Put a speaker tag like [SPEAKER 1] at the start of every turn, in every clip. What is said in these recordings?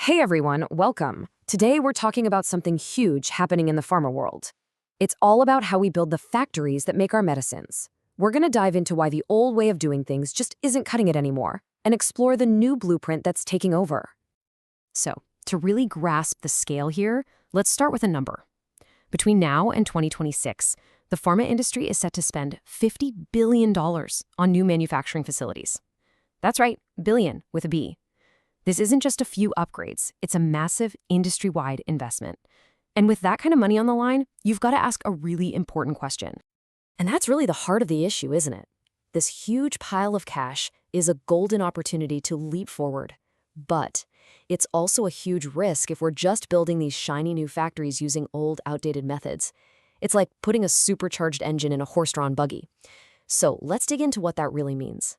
[SPEAKER 1] Hey everyone, welcome. Today we're talking about something huge happening in the pharma world. It's all about how we build the factories that make our medicines. We're going to dive into why the old way of doing things just isn't cutting it anymore, and explore the new blueprint that's taking over. So, to really grasp the scale here, let's start with a number. Between now and 2026, the pharma industry is set to spend $50 billion on new manufacturing facilities. That's right, billion with a B. This isn't just a few upgrades, it's a massive industry-wide investment. And with that kind of money on the line, you've got to ask a really important question. And that's really the heart of the issue, isn't it? This huge pile of cash is a golden opportunity to leap forward. But it's also a huge risk if we're just building these shiny new factories using old, outdated methods. It's like putting a supercharged engine in a horse-drawn buggy. So let's dig into what that really means.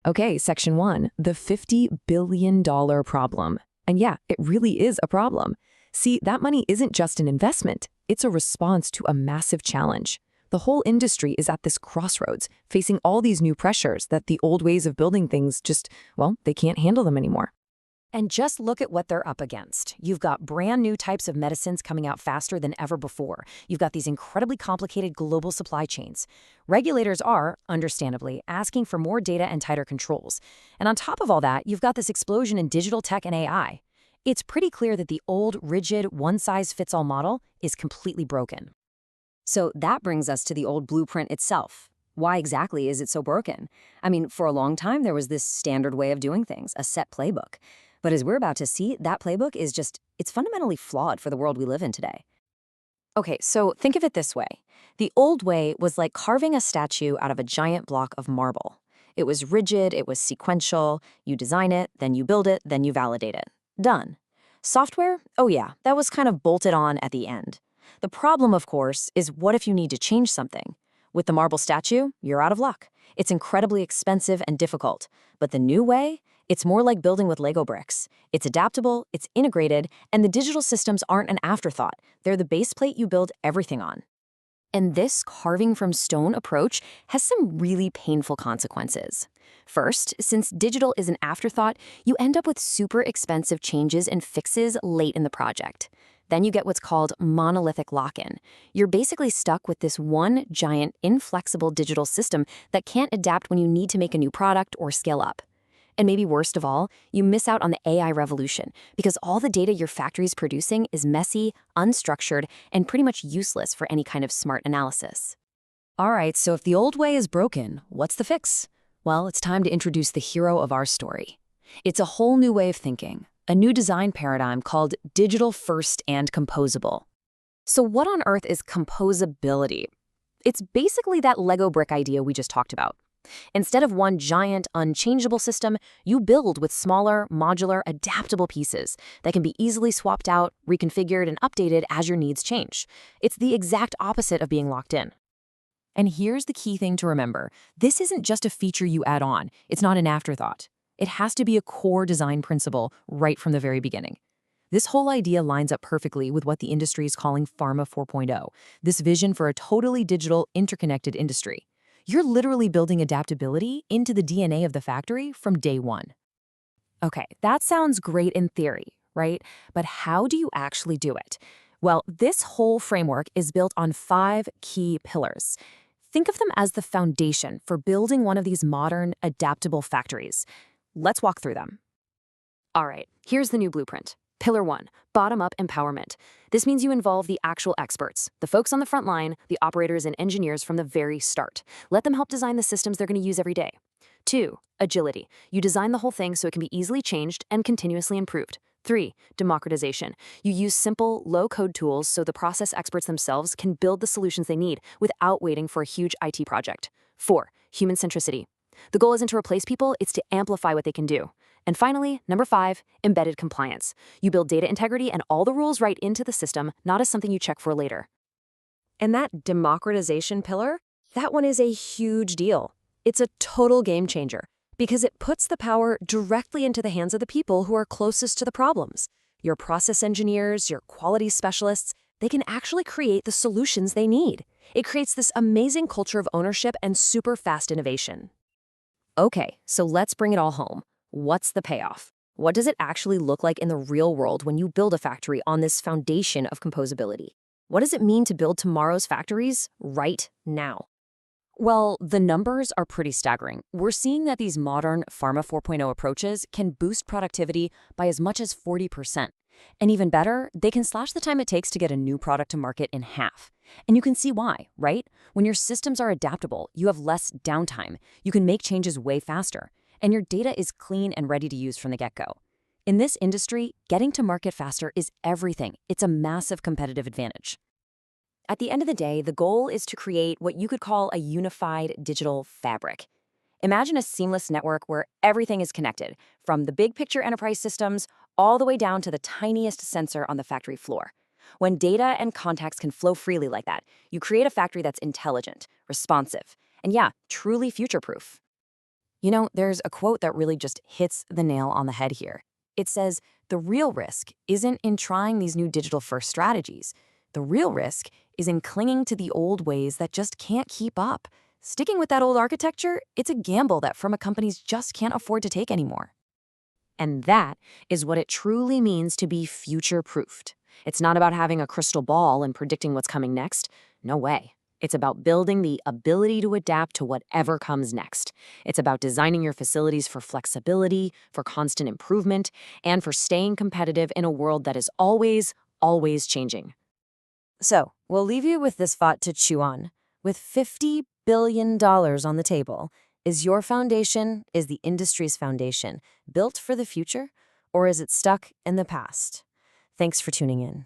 [SPEAKER 1] Okay, Section 1, the $50 billion problem. And yeah, it really is a problem. See, that money isn't just an investment, it's a response to a massive challenge. The whole industry is at this crossroads, facing all these new pressures that the old ways of building things they can't handle them anymore. And just look at what they're up against. You've got brand new types of medicines coming out faster than ever before. You've got these incredibly complicated global supply chains. Regulators are, understandably, asking for more data and tighter controls. And on top of all that, you've got this explosion in digital tech and AI. It's pretty clear that the old, rigid, one-size-fits-all model is completely broken. So that brings us to the old blueprint itself. Why exactly is it so broken? I mean, for a long time, there was this standard way of doing things, a set playbook. But as we're about to see, that playbook is it's fundamentally flawed for the world we live in today. Okay, so think of it this way. The old way was like carving a statue out of a giant block of marble. It was rigid, it was sequential. You design it, then you build it, then you validate it. Done. Software? Oh yeah, that was kind of bolted on at the end. The problem, of course, is what if you need to change something? With the marble statue, you're out of luck. It's incredibly expensive and difficult. But the new way? It's more like building with Lego bricks. It's adaptable, it's integrated, and the digital systems aren't an afterthought. They're the base plate you build everything on. And this carving from stone approach has some really painful consequences. First, since digital is an afterthought, you end up with super expensive changes and fixes late in the project. Then you get what's called monolithic lock-in. You're basically stuck with this one giant, inflexible digital system that can't adapt when you need to make a new product or scale up. And maybe worst of all, you miss out on the AI revolution because all the data your factory's producing is messy, unstructured, and pretty much useless for any kind of smart analysis. All right, so if the old way is broken, what's the fix? Well, it's time to introduce the hero of our story. It's a whole new way of thinking, a new design paradigm called digital first and composable. So what on earth is composability? It's basically that Lego brick idea we just talked about. Instead of one giant, unchangeable system, you build with smaller, modular, adaptable pieces that can be easily swapped out, reconfigured, and updated as your needs change. It's the exact opposite of being locked in. And here's the key thing to remember. This isn't just a feature you add on. It's not an afterthought. It has to be a core design principle right from the very beginning. This whole idea lines up perfectly with what the industry is calling Pharma 4.0, this vision for a totally digital, interconnected industry. You're literally building adaptability into the DNA of the factory from day one. Okay, that sounds great in theory, right? But how do you actually do it? Well, this whole framework is built on 5 key pillars. Think of them as the foundation for building one of these modern, adaptable factories. Let's walk through them. All right, here's the new blueprint. Pillar 1, bottom-up empowerment. This means you involve the actual experts, the folks on the front line, the operators and engineers from the very start. Let them help design the systems they're going to use every day. 2, agility. You design the whole thing so it can be easily changed and continuously improved. 3, democratization. You use simple, low-code tools so the process experts themselves can build the solutions they need without waiting for a huge IT project. 4, human centricity. The goal isn't to replace people, it's to amplify what they can do. And finally, number 5, embedded compliance. You build data integrity and all the rules right into the system, not as something you check for later. And that democratization pillar, that one is a huge deal. It's a total game changer because it puts the power directly into the hands of the people who are closest to the problems. Your process engineers, your quality specialists, they can actually create the solutions they need. It creates this amazing culture of ownership and super fast innovation. Okay, so let's bring it all home. What's the payoff?
[SPEAKER 2] What does it actually look like in the real world when you build a factory on this foundation of composability? What does it mean to build tomorrow's factories right now?
[SPEAKER 1] Well, the numbers are pretty staggering. We're seeing that these modern Pharma 4.0 approaches can boost productivity by as much as 40%. And even better, they can slash the time it takes to get a new product to market in half. And you can see why, right? When your systems are adaptable, you have less downtime. You can make changes way faster. And your data is clean and ready to use from the get-go. In this industry, getting to market faster is everything. It's a massive competitive advantage. At the end of the day, the goal is to create what you could call a unified digital fabric. Imagine a seamless network where everything is connected, from the big picture enterprise systems all the way down to the tiniest sensor on the factory floor. When data and contacts can flow freely like that, you create a factory that's intelligent, responsive, and truly future-proof. There's a quote that really just hits the nail on the head here. It says, the real risk isn't in trying these new digital-first strategies. The real risk is in clinging to the old ways that just can't keep up. Sticking with that old architecture, it's a gamble that pharma companies just can't afford to take anymore. And that is what it truly means to be future-proofed. It's not about having a crystal ball and predicting what's coming next. No way. It's about building the ability to adapt to whatever comes next. It's about designing your facilities for flexibility, for constant improvement, and for staying competitive in a world that is always, always changing. So, we'll leave you with this thought to chew on. With $50 billion on the table, is your foundation, is the industry's foundation, built for the future, or is it stuck in the past? Thanks for tuning in.